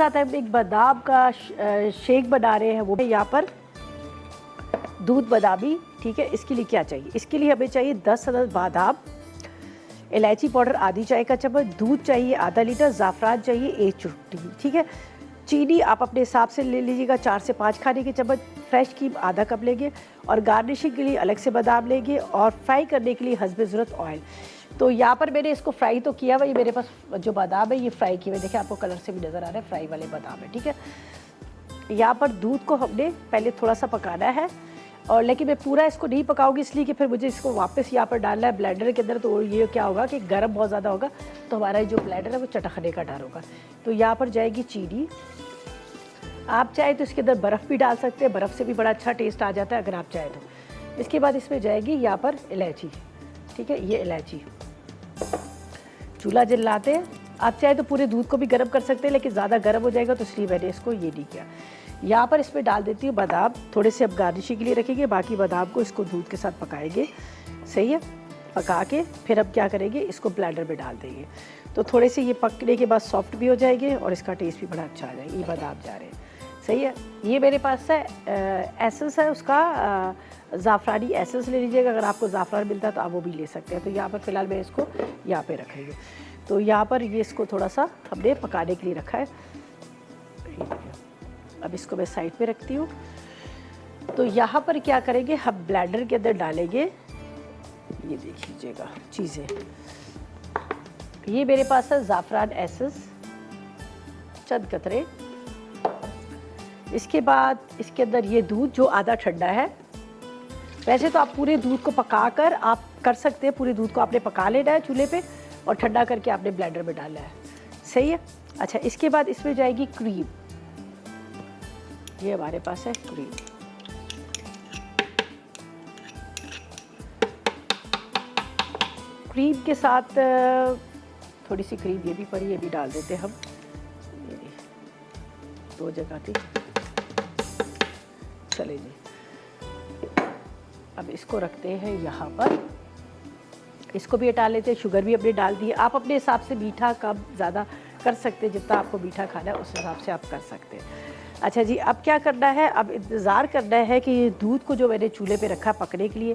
साथ हम एक बादाम का शेक बना रहे हैं। वो यहाँ पर दूध बादामी, ठीक है। इसके लिए क्या चाहिए? इसके लिए हमें चाहिए 10 अदद बादाम, इलायची पाउडर आधी चाय का चम्मच, दूध चाहिए आधा लीटर, ज़ाफ़रान चाहिए 1 चुटकी, ठीक है। चीनी आप अपने हिसाब से ले लीजिएगा, 4 से 5 खाने के चम्मच, फ्रेश क्रीम आधा कप लेंगे और गार्निशिंग के लिए अलग से बादाम लेंगे और फ्राई करने के लिए हस्बे ज़रूरत ऑयल। तो यहाँ पर मैंने इसको फ्राई तो किया हुआ, ये मेरे पास जो बादाम है ये फ्राई किए हुए, देखिए आपको कलर से भी नज़र आ रहा है फ्राई वाले बादाम है, ठीक है। यहाँ पर दूध को हमने पहले थोड़ा सा पकाना है और लेकिन मैं पूरा इसको नहीं पकाऊंगी इसलिए कि फिर मुझे इसको वापस यहाँ पर डालना है ब्लेंडर के अंदर। तो ये क्या होगा कि गर्म बहुत ज़्यादा होगा तो हमारा जो ब्लेंडर है वो चटकने का डर होगा। तो यहाँ पर जाएगी चीनी। आप चाहे तो इसके अंदर बर्फ़ भी डाल सकते हैं, बर्फ़ से भी बड़ा अच्छा टेस्ट आ जाता है अगर आप चाहे तो। इसके बाद इसमें जाएगी यहाँ पर इलायची, ठीक है। ये इलायची चूल्हा जलाते हैं, आप चाहे तो पूरे दूध को भी गर्म कर सकते हैं लेकिन ज़्यादा गर्म हो जाएगा तो इसलिए मैंने इसको ये नहीं किया। यहाँ पर इसमें डाल देती हूँ बादाम, थोड़े से अब गार्निशिंग के लिए रखेंगे, बाकी बादाम को इसको दूध के साथ पकाएंगे, सही है। पका के फिर अब क्या करेंगे, इसको ब्लेंडर में डाल देंगे तो थोड़े से ये पकने के बाद सॉफ्ट भी हो जाएंगे और इसका टेस्ट भी बड़ा अच्छा आ जाएगा। ये बादाम जा रहे हैं, सही है। ये मेरे पास है एसेंस है उसका, ज़ाफ़रानी एसेंस ले लीजिएगा, अगर आपको ज़ाफ़रान मिलता है तो आप वो भी ले सकते हैं। तो यहाँ पर फ़िलहाल मैं इसको यहाँ पे रखेंगे। तो यहाँ पर ये इसको थोड़ा सा हमने पकाने के लिए रखा है। अब इसको मैं साइड पे रखती हूँ। तो यहाँ पर क्या करेंगे, हम ब्लेंडर के अंदर डालेंगे, ये देख लीजिएगा चीज़ें। ये मेरे पास है ज़ाफ़रान एसेंस, चंद कतरे। इसके बाद इसके अंदर ये दूध जो आधा ठंडा है। वैसे तो आप पूरे दूध को पकाकर आप कर सकते हैं, पूरे दूध को आपने पका लेना है चूल्हे पे और ठंडा करके आपने ब्लेंडर में डालना है, सही है। अच्छा, इसके बाद इसमें जाएगी क्रीम। ये हमारे पास है क्रीम। क्रीम के साथ थोड़ी सी क्रीम ये भी पड़ी, ये भी डाल देते हैं हम, दो जगह थी, चले जी। अब इसको रखते हैं यहाँ पर, इसको भी हटा लेते हैं। शुगर भी अपने डाल दी है, आप अपने हिसाब से मीठा कम ज़्यादा कर सकते हैं, जितना आपको मीठा खाना है उस हिसाब से आप कर सकते हैं। अच्छा जी, अब क्या करना है, अब इंतज़ार करना है कि ये दूध को जो मैंने चूल्हे पे रखा पकने के लिए,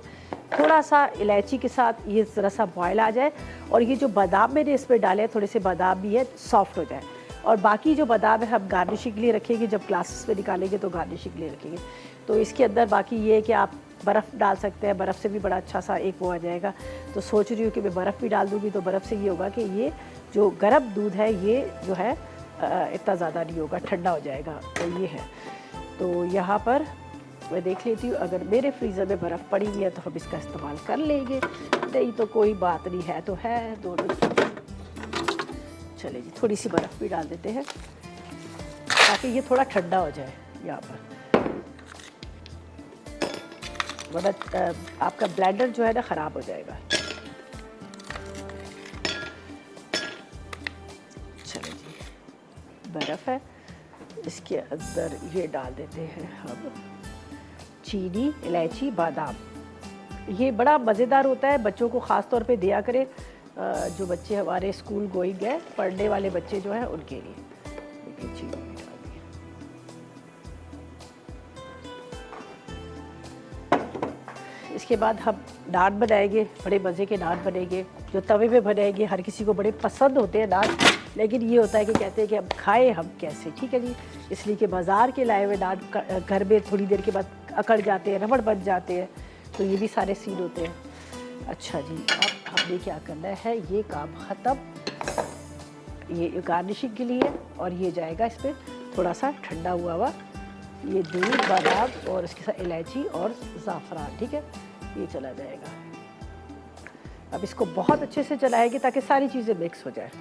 थोड़ा सा इलायची के साथ ये ज़रा सा बॉयल आ जाए और ये जो बादाम मैंने इसमें डाले हैं, थोड़े से बादाम भी है, सॉफ्ट हो जाए। और बाकी जो बादाम है हम गार्निशिंग के लिए रखेंगे, जब ग्लासेस में निकालेंगे तो गार्निशिंग के लिए रखेंगे। तो इसके अंदर बाकी ये है कि आप बर्फ़ डाल सकते हैं, बर्फ़ से भी बड़ा अच्छा सा एक वो आ जाएगा। तो सोच रही हूँ कि मैं बर्फ़ भी डाल दूँगी तो बर्फ़ से ये होगा कि ये जो गर्म दूध है ये जो है इतना ज़्यादा नहीं होगा, ठंडा हो जाएगा। तो ये है, तो यहाँ पर मैं देख लेती हूँ, अगर मेरे फ्रीज़र में बर्फ़ पड़ी हुई है तो हम इसका इस्तेमाल कर लेंगे, नहीं तो कोई बात नहीं है, तो है दोनों। चले जी, थोड़ी सी बर्फ़ भी डाल देते हैं ताकि ये थोड़ा ठंडा हो जाए यहाँ पर, वरना आपका ब्लेंडर जो है ना ख़राब हो जाएगा। चलो जी, बर्फ़ है, इसके अंदर ये डाल देते हैं हम चीनी, इलायची, बादाम। ये बड़ा मज़ेदार होता है, बच्चों को ख़ास तौर पे दिया करें, जो बच्चे हमारे स्कूल गोइंग है, पढ़ने वाले बच्चे जो हैं उनके लिए। देखिए चीनी डाल दी, इसके बाद हम नान बनाएंगे, बड़े मज़े के नान बनेंगे जो तवे पे बनाएंगे। हर किसी को बड़े पसंद होते हैं नान, लेकिन ये होता है कि कहते हैं कि अब खाएं हम कैसे, ठीक है जी। इसलिए कि बाज़ार के लाए हुए नान घर में थोड़ी देर के बाद अकड़ जाते हैं, रबड़ बन जाते हैं, तो ये भी सारे सीन होते हैं। अच्छा जी, अब हमने क्या करना है, ये काम ख़त्म, ये गार्निशिंग के लिए, और ये जाएगा इसमें थोड़ा सा ठंडा हुआ हुआ ये दूध, बादाम और इसके साथ इलायची और ज़ाफ़रान, ठीक है, ये चला जाएगा। अब इसको बहुत अच्छे से चलाएंगे ताकि सारी चीज़ें मिक्स हो जाए।